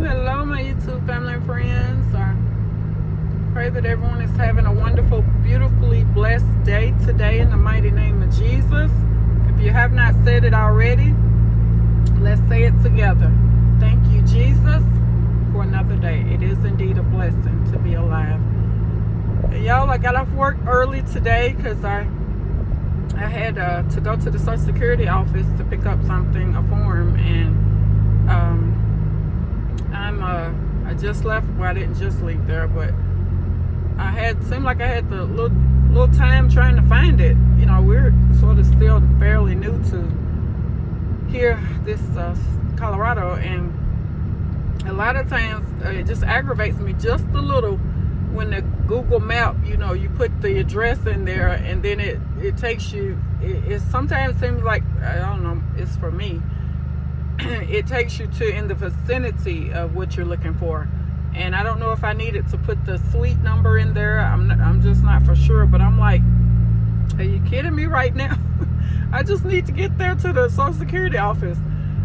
hello, my YouTube family and friends. I pray that everyone is having a wonderful, beautifully blessed day today in the mighty name of Jesus. If you have not said it already, let's say it together. Thank you, Jesus, for another day. It is indeed a blessing to be alive. And y'all, I got off work early today because I had to go to the Social Security office to pick up something, a form, and I just left. Well, I didn't just leave there, but seemed like I had the little time trying to find it. You know, we're sort of still fairly new to here, this Colorado, and a lot of times it just aggravates me just a little when the Google map, you know, you put the address in there and then it takes you, it sometimes seems like, I don't know, it's for me, it takes you to in the vicinity of what you're looking for. And I don't know if I needed to put the suite number in there. I'm just not for sure, but I'm like, are you kidding me right now? I just need to get there to the Social Security office.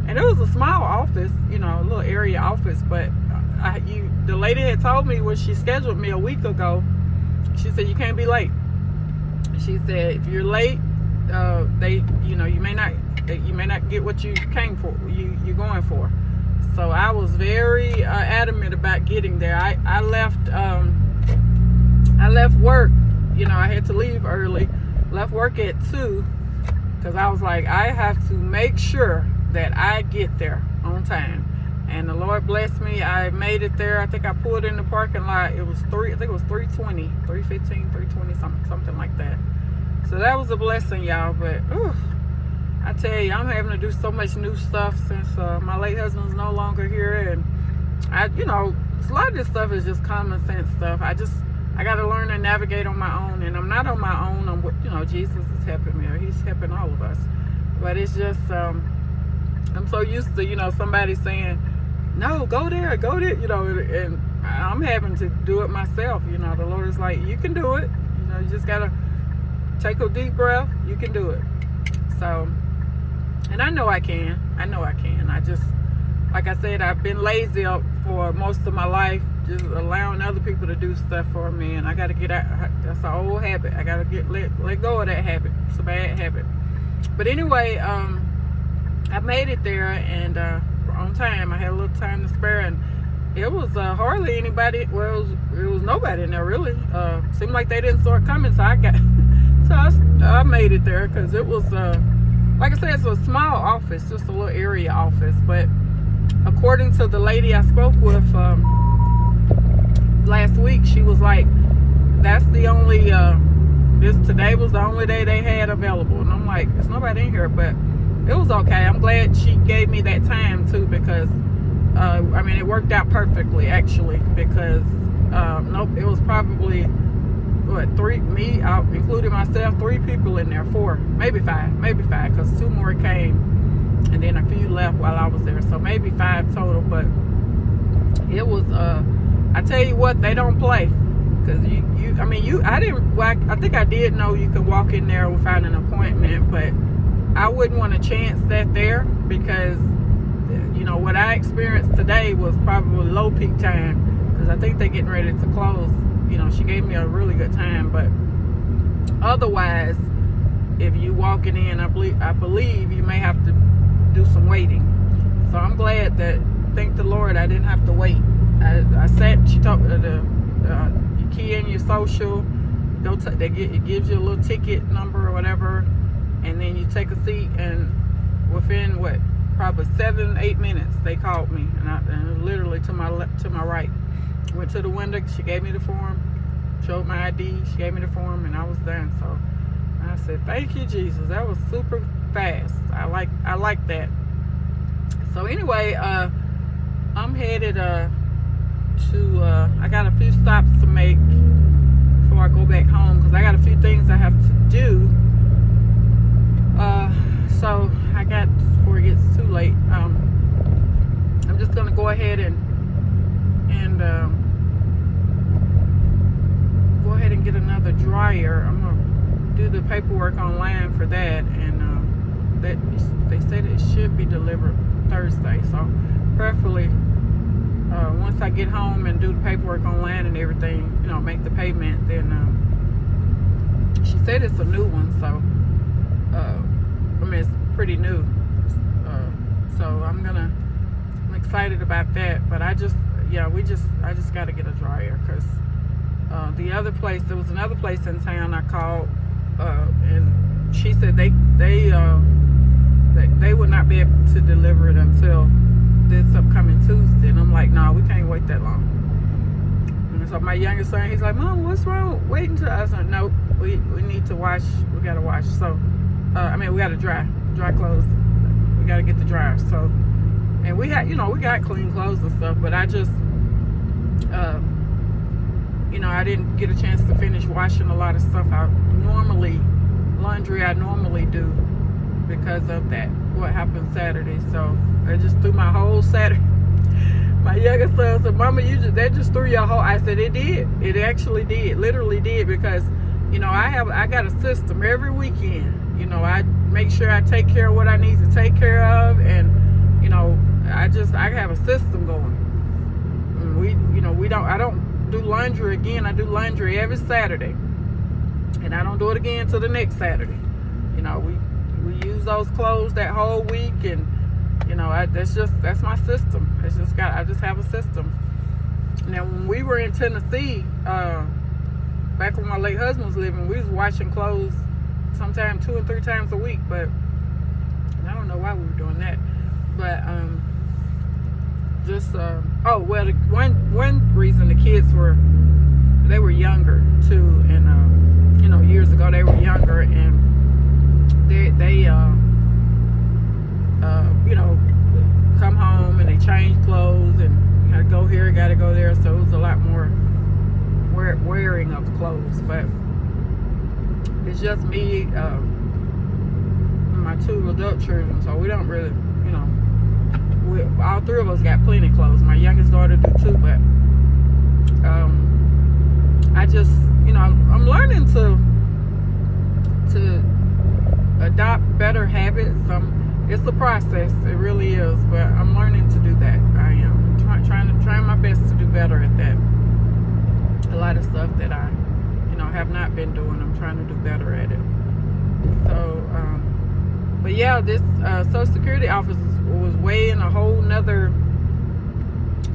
And it was a small office, you know, a little area office, but the lady had told me when she scheduled me a week ago, she said, you can't be late. She said, if you're late, you may not get what you came for, you're going for. So I was very adamant about getting there. I left work, you know, I had to leave early, left work at 2, because I was like, I have to make sure that I get there on time. And the Lord blessed me. I made it there. I think I pulled in the parking lot. It was 3:20, 3:15, 3:20, something like that. So that was a blessing, y'all. But I tell you, I'm having to do so much new stuff since my late husband's no longer here, and a lot of this stuff is just common sense stuff. I got to learn to navigate on my own, and I'm not on my own. Jesus is helping me, or He's helping all of us. But it's just I'm so used to somebody saying, no, go there, and I'm having to do it myself. The Lord is like, you can do it. You just gotta take a deep breath. You can do it. So, and I know I can. I just, like I said, I've been lazy for most of my life, just allowing other people to do stuff for me, and I gotta get out. That's an old habit. I gotta let go of that habit. It's a bad habit. But anyway, I made it there, and on time. I had a little time to spare, and it was hardly anybody. Well, it was nobody in there really. Seemed like they didn't start coming, so I made it there, because it was like I said, it's a small office, just a little area office. But according to the lady I spoke with last week, she was like, that's the only today was the only day they had available. And I'm like, there's nobody in here, but it was okay. I'm glad she gave me that time too, because it worked out perfectly actually, because it was probably including myself, 3 people in there, 4, maybe 5, because 2 more came and then a few left while I was there, so maybe 5 total. But it was I tell you what, they don't play, because I think I did know you could walk in there without an appointment, but I wouldn't want to chance that there, because what I experienced today was probably low peak time, because I think they're getting ready to close. She gave me a really good time, but otherwise, if you walking in, I believe you may have to do some waiting. So I'm glad that, thank the Lord, I didn't have to wait. I sat. She told me you key in your social, it gives you a little ticket number or whatever, and then you take a seat, and within probably 7-8 minutes they called me, and literally to my right. Went to the window, she gave me the form, showed my ID, she gave me the form, and I was done. So I said, thank you, Jesus. That was super fast. I like that. So anyway, I'm headed to I got a few stops to make before I go back home, because I got a few things I have to do. So I got, before it gets too late, I'm just gonna go ahead and go ahead and get another dryer. I'm gonna do the paperwork online for that, and that they said it should be delivered Thursday. So preferably once I get home and do the paperwork online and everything, you know, make the payment, then she said it's a new one, so I mean, it's pretty new. So I'm excited about that. But I just got to get a dryer, because the other place, there was another place in town I called, and she said they would not be able to deliver it until this upcoming Tuesday. And I'm like, no, we can't wait that long. And so my youngest son, he's like, Mom, what's wrong with waiting till? I was like, no, we need to wash. We got to wash. So we got to dry clothes. We got to get the dryer. So, and we had, we got clean clothes and stuff, but I just, I didn't get a chance to finish washing a lot of stuff laundry I normally do, because of that, what happened Saturday. So I just threw my whole Saturday. My youngest son said, Mama, they just threw your whole. I said, it did. It actually did. Literally did, because, I got a system every weekend. I make sure I take care of what I need to take care of, and, I have a system going. And I don't do laundry again. I do laundry every Saturday, and I don't do it again till the next Saturday. We use those clothes that whole week, and that's my system. I just have a system. Now, when we were in Tennessee, back when my late husband was living, we was washing clothes sometimes 2 and 3 times a week. But I don't know why we were doing that. But the one reason, the kids were younger too, and years ago they were younger, and they come home and they change clothes, and gotta go here, gotta go there, so it was a lot more wearing of clothes. But it's just me and my 2 adult children, so we don't really, all 3 of us got plenty of clothes. My youngest daughter do too, but I just, I'm learning to adopt better habits. It's a process, it really is, but I'm learning to do that. I am trying my best to do better at that. A lot of stuff that I have not been doing, I'm trying to do better at it. So but yeah, this Social Security office was way in a whole nother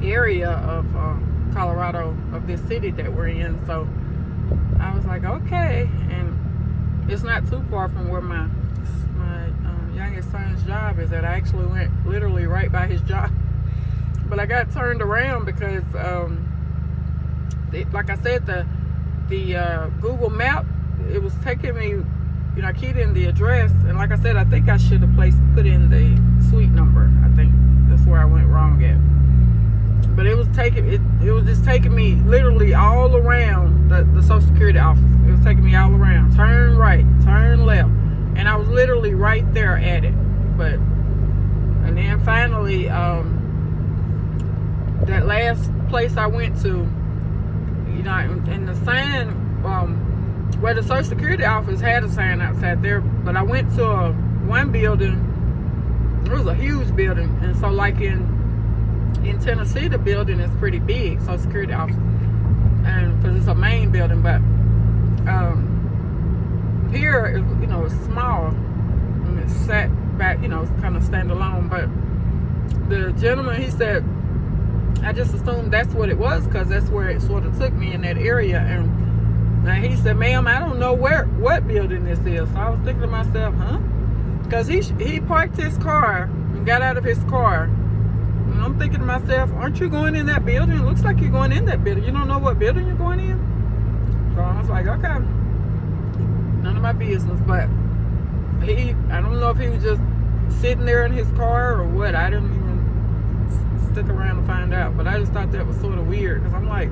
area of Colorado, of this city that we're in. So I was like, okay, and it's not too far from where my youngest son's job is at. I actually went literally right by his job, but I got turned around because like I said, the Google map, it was taking me, I keyed in the address, and like I said, I think I should have put in the suite number. I think that's where I went wrong at. But it was just taking me literally all around the Social Security office. It was taking me all around. Turn right, turn left. And I was literally right there at it. And then finally, that last place I went to, and the sign, where the Social Security office had a sign outside there, but I went to one building. It was a huge building, and so like in Tennessee, the building is pretty big, Social Security office, and because it's a main building. But here, it's small, and it's set back, it's kind of standalone. But the gentleman, he said, I just assumed that's what it was, because that's where it sort of took me, in that area. And he said, ma'am, I don't know what building this is. So I was thinking to myself, because he parked his car and got out of his car. And I'm thinking to myself, aren't you going in that building? It looks like you're going in that building. You don't know what building you're going in? So I was like, okay, none of my business. But I don't know if he was just sitting there in his car or what. I didn't even stick around to find out. But I just thought that was sort of weird, because I'm like,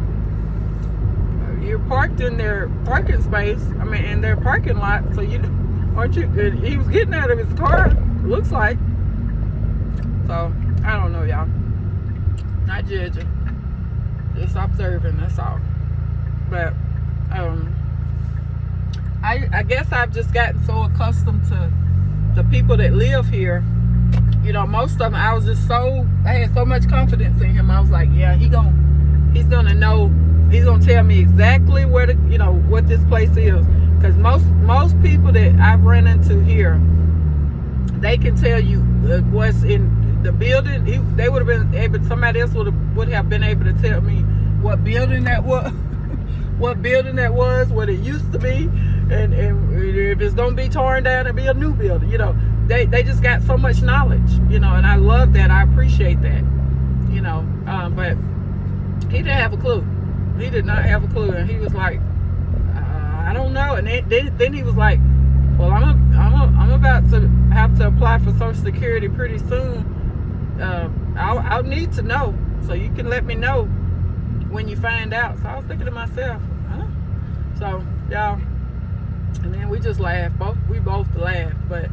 you're parked in their parking space, in their parking lot, so aren't you? He was getting out of his car, looks like. So I don't know, y'all. Not judging, just observing. That's all. But I guess I've just gotten so accustomed to the people that live here you know, most of them, I had so much confidence in him. I was like, yeah, he's gonna know, he's gonna tell me exactly where to, you know, what this place is. Because most people that I've run into here, they can tell you what's in the building. They would have been able, somebody else would have been able to tell me what building that was, what it used to be, and if it's gonna be torn down and be a new building. You know, they just got so much knowledge, you know, and I love that. I appreciate that, you know. But he didn't have a clue. He did not have a clue, and he was like, I don't know. And then he was like, well, I'm about to have to apply for Social Security pretty soon. I'll need to know, so you can let me know when you find out. So I was thinking to myself, huh? So y'all, and then we just laughed. We both laughed. But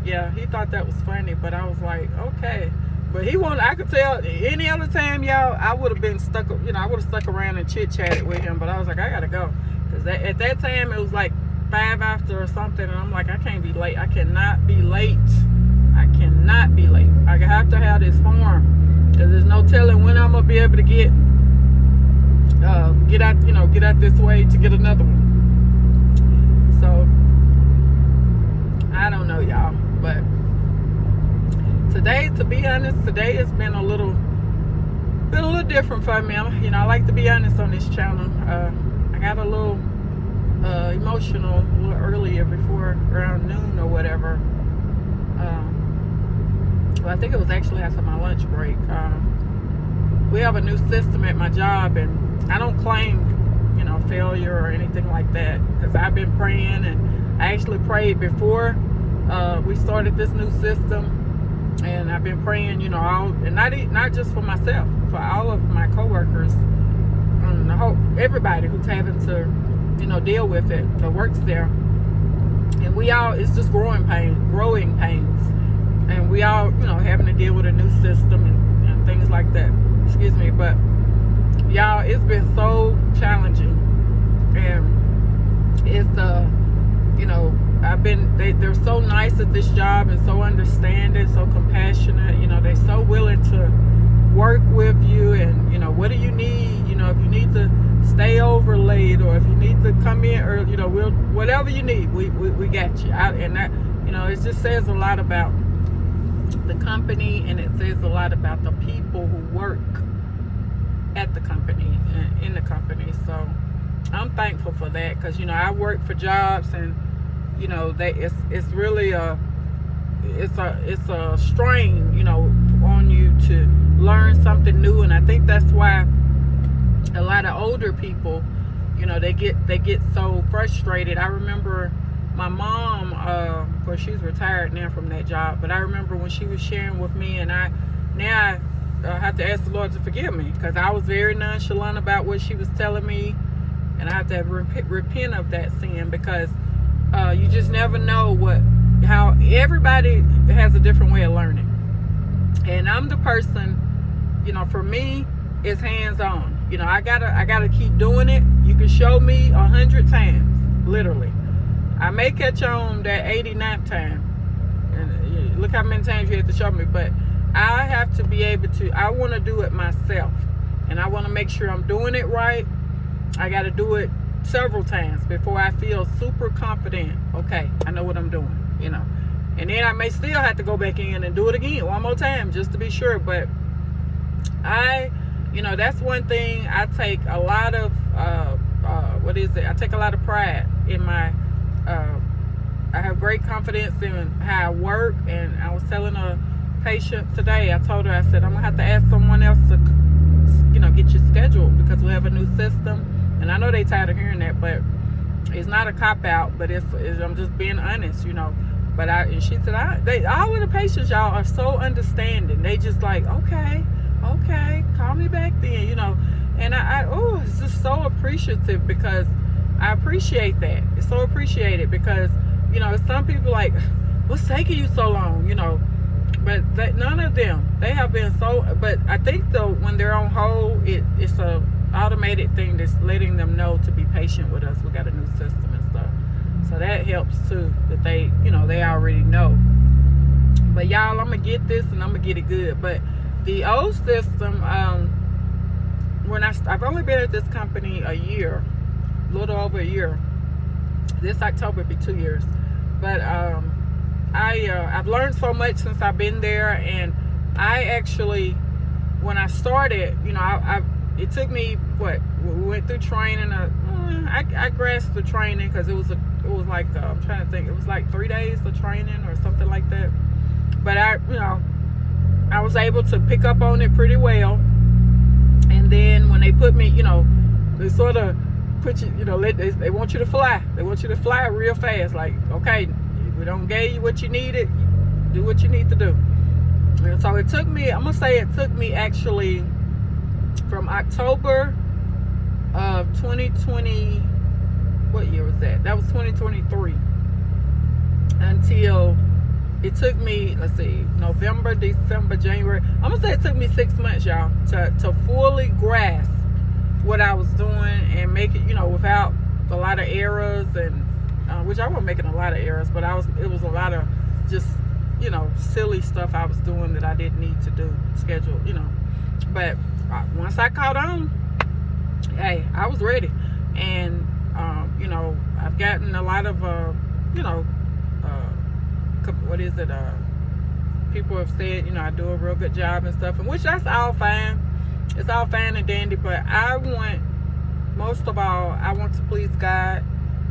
yeah, he thought that was funny. But I was like, okay. But I could tell any other time, y'all, I would have been stuck. You know, I would have stuck around and chit chatted with him. But I was like, I gotta go, because at that time it was like 5 after or something, and I'm like, I can't be late. I cannot be late. I cannot be late. I have to have this form, because there's no telling when I'm gonna be able to get out this way to get another one. So I don't know, y'all, but today, to be honest, today has been a little different for me. You know, I like to be honest on this channel. I got a little emotional a little earlier, before around noon or whatever. Well, I think it was actually after my lunch break. We have a new system at my job, and I don't claim, you know, failure or anything like that, because I've been praying, and I actually prayed before we started this new system. And I've been praying, you know, and not just for myself, for all of my coworkers, and I hope everybody who's having to, you know, deal with it, that works there. And it's just growing pains, and we all, you know, having to deal with a new system and things like that. Excuse me, but y'all, it's been so challenging, and it's you know, they're so nice at this job, and so understanding, so compassionate. You know, they're so willing to work with you, and, you know, what do you need? You know, if you need to stay over late, or if you need to come in early, you know, whatever you need, we got you. And that, you know, it just says a lot about the company, and it says a lot about the people who work at the company, in the company. So I'm thankful for that, because, you know, I work for jobs, and, you know, it's really a strain, you know, on you to learn something new. And I think that's why a lot of older people, you know, they get so frustrated. I remember my mom, of course she's retired now from that job, but I remember when she was sharing with me, and I have to ask the Lord to forgive me, because I was very nonchalant about what she was telling me, and I have to repent of that sin, because you just never know how everybody has a different way of learning. And I'm the person, you know, for me, it's hands-on. You know, I gotta keep doing it. You can show me 100 times, literally. I may catch on that 89th time, and look how many times you have to show me, but I have to be able to, I want to do it myself, and I want to make sure I'm doing it right. I got to do it several times before I feel super confident. Okay, I know what I'm doing, you know. And then I may still have to go back in and do it again one more time just to be sure. But you know, that's one thing I take a lot of I take a lot of pride in my I have great confidence in how I work. And I was telling a patient today, I told her, I said, I'm gonna have to ask someone else to, you know, get you scheduled, because we have a new system. And I know they tired of hearing that, but it's not a cop out, but it's I'm just being honest, you know. But and she said, all of the patients, y'all, are so understanding. They just like, okay, call me back then, you know. And it's just so appreciative, because I appreciate that. It's so appreciated, because, you know, some people like, what's taking you so long, you know. But none of them, they have been so, but I think though, when they're on hold, it's a automated thing that's letting them know to be patient with us. We got a new system and stuff. So that helps too, that they, you know, they already know. But y'all, I'm gonna get this and I'm gonna get it good. But the old system, I've only been at this company a year, a little over a year. This October will be 2 years. But I've learned so much since I've been there, and I actually, when I started, it took me we went through training. I grasped the training because it was like I'm trying to think, it was like 3 days of training or something like that. But I was able to pick up on it pretty well. And then when they put me, they sort of put you, they want you to fly. They want you to fly real fast. Like, okay, we don't give you what you needed. Do what you need to do. And so it took me, I'm going to say it took me actually from October of 2020, what year was that? That was 2023. Until it took me, let's see, November, December, January. I'm going to say it took me 6 months, y'all, to fully grasp what I was doing and make it, without a lot of errors, and which I wasn't making a lot of errors, but it was a lot of just, silly stuff I was doing that I didn't need to do, schedule, But once I caught on, hey, I was ready. And, I've gotten a lot of, people have said, I do a real good job and stuff, and which that's all fine. It's all fine and dandy, but most of all, I want to please God.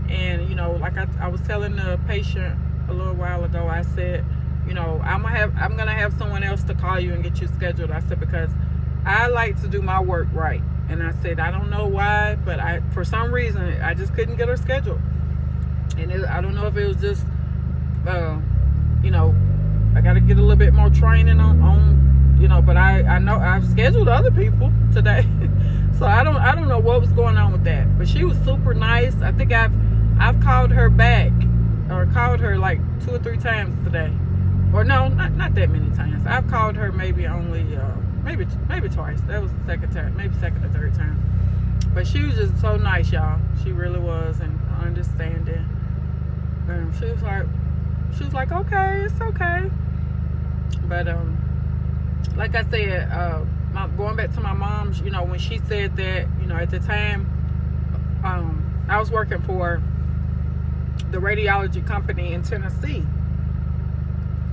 And, like I was telling the patient a little while ago, I said, I'm gonna have someone else to call you and get you scheduled. I said, because I like to do my work right. And I said, I don't know why, but for some reason, I just couldn't get her scheduled. And I don't know if it was just, I got to get a little bit more training on, but I know I've scheduled other people today. So I don't know what was going on with that. But she was super nice. I think I've called her back, or called her like 2 or 3 times today. Or no, not that many times. I've called her maybe only, maybe twice. That was the second time, maybe second or third time. But she was just so nice, y'all. She really was, and understanding. And she was like, okay, it's okay. But like I said, going back to my mom's, when she said that, at the time, I was working for the radiology company in Tennessee,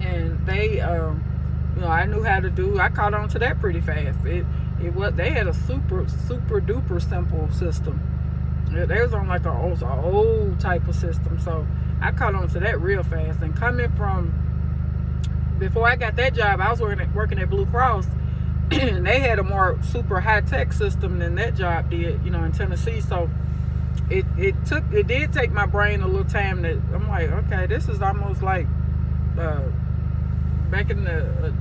and they, I knew how to do. I caught on to that pretty fast. They had a super duper simple system. They was on like an old type of system, so I caught on to that real fast. And coming from, before I got that job, I was working at Blue Cross, and they had a more super high tech system than that job did, in Tennessee. So it did take my brain a little time. That I'm like, okay, this is almost like back in the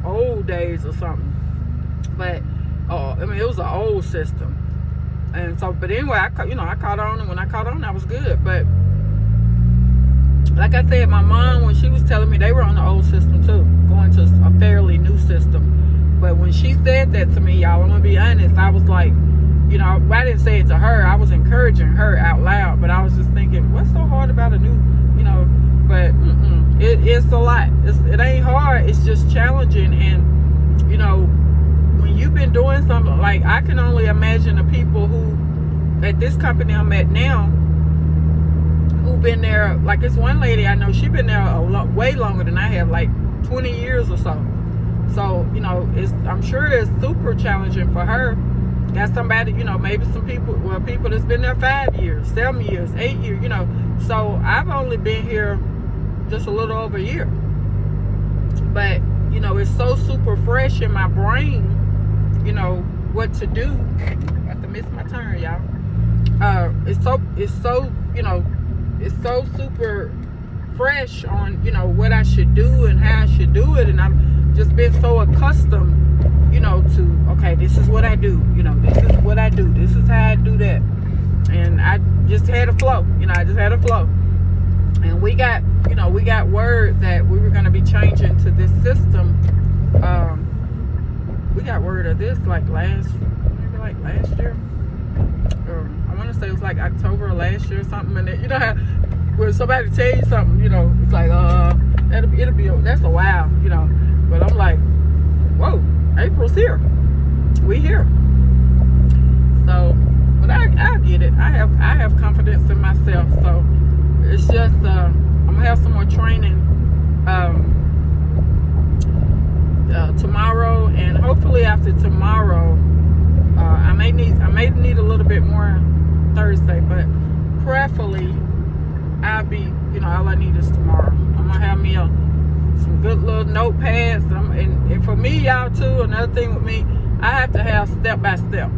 old days or something. But it was an old system. And so, but anyway, I caught on, and when I caught on, I was good. But like I said, my mom, when she was telling me, they were on the old system too, going to a fairly new system. But when she said that to me, y'all, I'm gonna be honest, I was like, I didn't say it to her. I was encouraging her out loud, but I was just thinking, what's so hard about a new, but it's a lot. It ain't hard. It's just challenging. And, when you've been doing something, like, I can only imagine the people who, at this company I'm at now, who've been there. Like, this one lady I know, she's been there way longer than I have, like 20 years or so. So, I'm sure it's super challenging for her. Got somebody, maybe some people that's been there 5 years, 7 years, 8 years, So I've only been here just a little over a year. But, it's so super fresh in my brain, what to do. I have to miss my turn, y'all. It's so super fresh on, what I should do and how I should do it. And I'm just been so accustomed, to, okay, this is what I do, this is what I do, this is how I do that. And I just had a flow, And we got word that we were going to be changing to this system. We got word of this like last year. Or I want to say it was like October of last year or something. And when somebody tell you something, it's like, that's a while, But I'm like, whoa, April's here. We here. So, but I get it. I have confidence in myself. So it's just I'm gonna have some more training tomorrow, and hopefully after tomorrow, I may need a little bit more Thursday, but prayerfully I'll be, all I need is tomorrow. I'm gonna have me some good little notepads, and for me, y'all too. Another thing with me, I have to have step by step.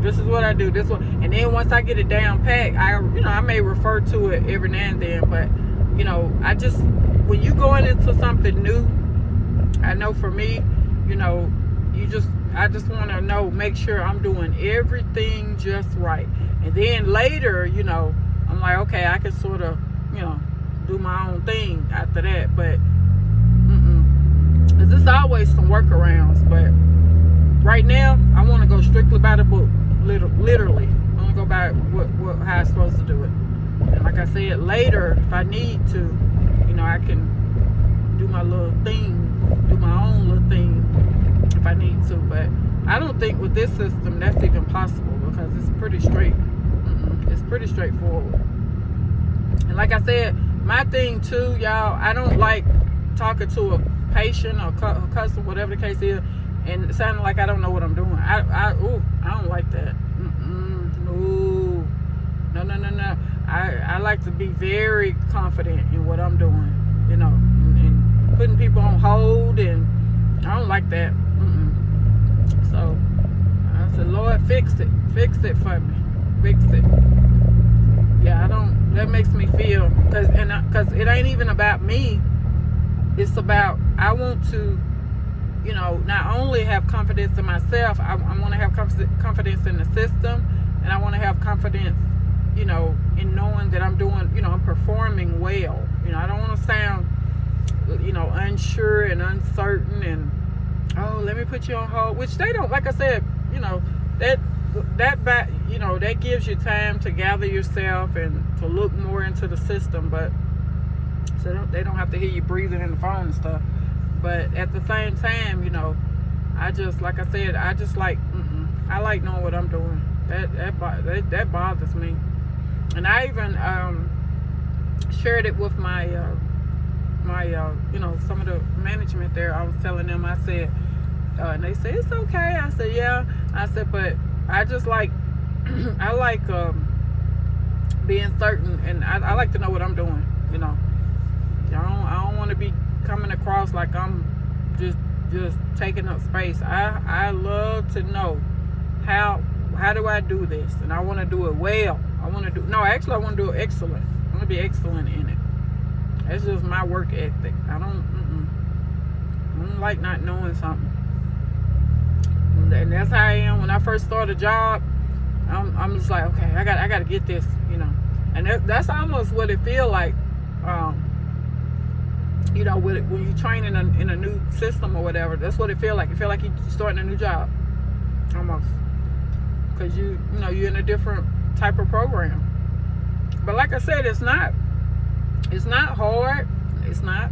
This is what I do. This one, and then once I get it down packed, I may refer to it every now and then. But I just, when you going into something new, I know for me, I just want to make sure I'm doing everything just right. And then later, I'm like, okay, I can sort of, do my own thing after that. But there's always some workarounds. But right now, I want to go strictly by the book, literally. I want to go by how I'm supposed to do it. And like I said, later, if I need to, I can do my little thing, do my own little thing if I need to. But I don't think with this system that's even possible, because it's pretty straight. It's pretty straightforward. And like I said, my thing too, y'all, I don't like talking to a patient or customer, whatever the case is, and sounding like I don't know what I'm doing. I don't like that. No. I like to be very confident in what I'm doing, and putting people on hold, and I don't like that. So I said, Lord, fix it for me, fix it. Yeah, that makes me feel, because it ain't even about me. It's about, I want to, not only have confidence in myself, I want to have confidence in the system, and I want to have confidence, in knowing that I'm doing, I'm performing well. I don't want to sound, unsure and uncertain, and, oh, let me put you on hold, which they don't, like I said, that gives you time to gather yourself and to look more into the system, but so they don't have to hear you breathing in the phone and stuff. But at the same time, I just, like I said, I just like, I like knowing what I'm doing. That bothers me. And I even shared it with my some of the management there. I was telling them, I said, and they said, it's okay. I said, yeah. I said, but I just like, I like being certain, and I like to know what I'm doing, I don't want to be coming across like I'm just taking up space. I love to know how do I do this, and I want to do it well. I want to do it excellent. I want to be excellent in it. That's just my work ethic. I don't like not knowing something. And that's how I am when I first start a job. I'm just like, okay, I got to get this, and that's almost what it feel like, when you train in a new system or whatever. That's what it feel like. It feel like you're starting a new job, almost, because you're in a different type of program. But like I said, it's not hard. It's not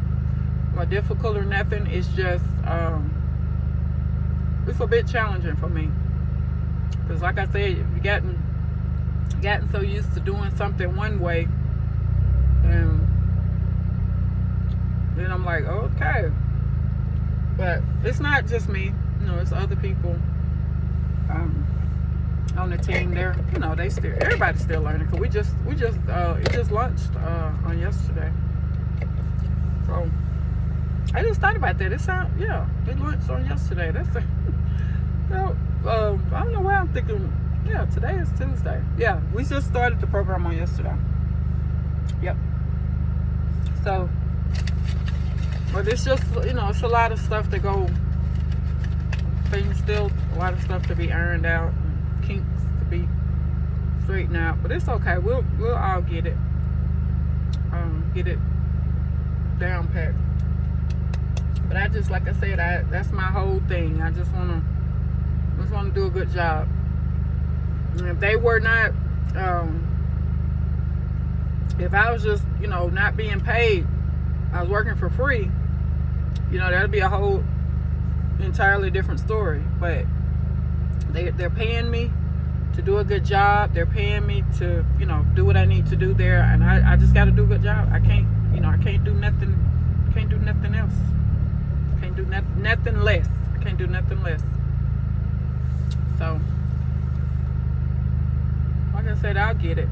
difficult or nothing. It's just it's a bit challenging for me, because like I said, you gotten so used to doing something one way, and then I'm like, okay. But it's not just me, it's other people on the team there. Everybody's still learning, because it just launched on yesterday. So I just thought about that. It launched on yesterday. I don't know why I'm thinking, today is Tuesday. Yeah, we just started the program on yesterday. Yep. So, but it's just, it's a lot of stuff to go, a lot of stuff to be ironed out, and kinks to be straightened out. But it's okay. We'll all get it down packed. But I just, like I said, that's my whole thing. I just want to do a good job. And if they were not If I was just, not being paid, I was working for free, that'd be a whole entirely different story. But they're paying me to do a good job. They're paying me to, do what I need to do there, and I just got to do a good job. I can't, I can't do nothing. Can't do nothing else. Can't do nothing less. I can't do nothing less. So, like I said, I'll get it.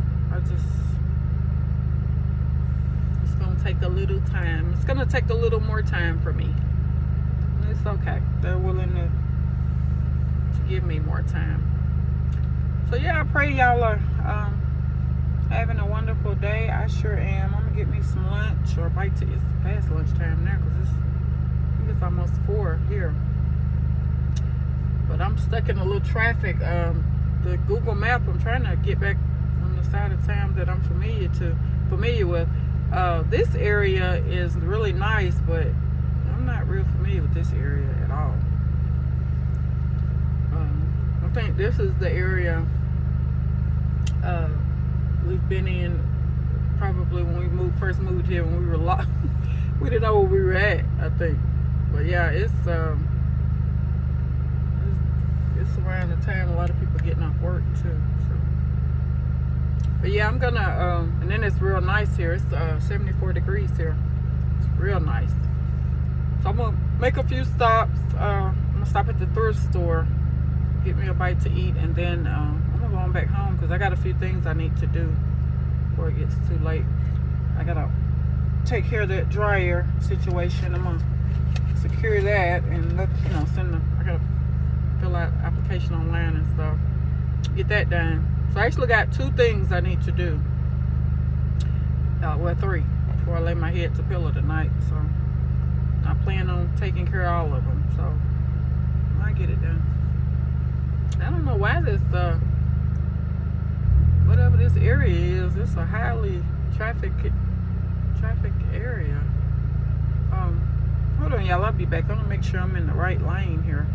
It's gonna take a little time. It's gonna take a little more time for me. It's okay. They're willing to give me more time. So yeah, I pray y'all are having a wonderful day. I sure am. I'm gonna get me some lunch or bite to eat. It's past lunchtime now because I think it's almost 4 here. But I'm stuck in a little traffic. The Google map, I'm trying to get back on the side of town that I'm familiar with. This area is really nice, but I'm not real familiar with this area at all. I think this is the area we've been in probably when we first moved here, when we were lost. We didn't know where we were at, I think. But yeah, it's around the time a lot of people getting off work too. So, but yeah, I'm gonna and then it's real nice here. It's 74 degrees here. It's real nice. So I'm gonna make a few stops. I'm gonna stop at the thrift store, get me a bite to eat, and then I'm gonna go on back home because I got a few things I need to do before it gets too late. I gotta take care of that dryer situation. I'm gonna secure that and I gotta fill out application online and stuff, get that done. So I actually got 2 things I need to do, well 3, before I lay my head to pillow tonight. So I plan on taking care of all of them, so I get it done. I don't know why this whatever this area is, it's a highly trafficked area. Hold on y'all, I'll be back. I'm gonna make sure I'm in the right lane here.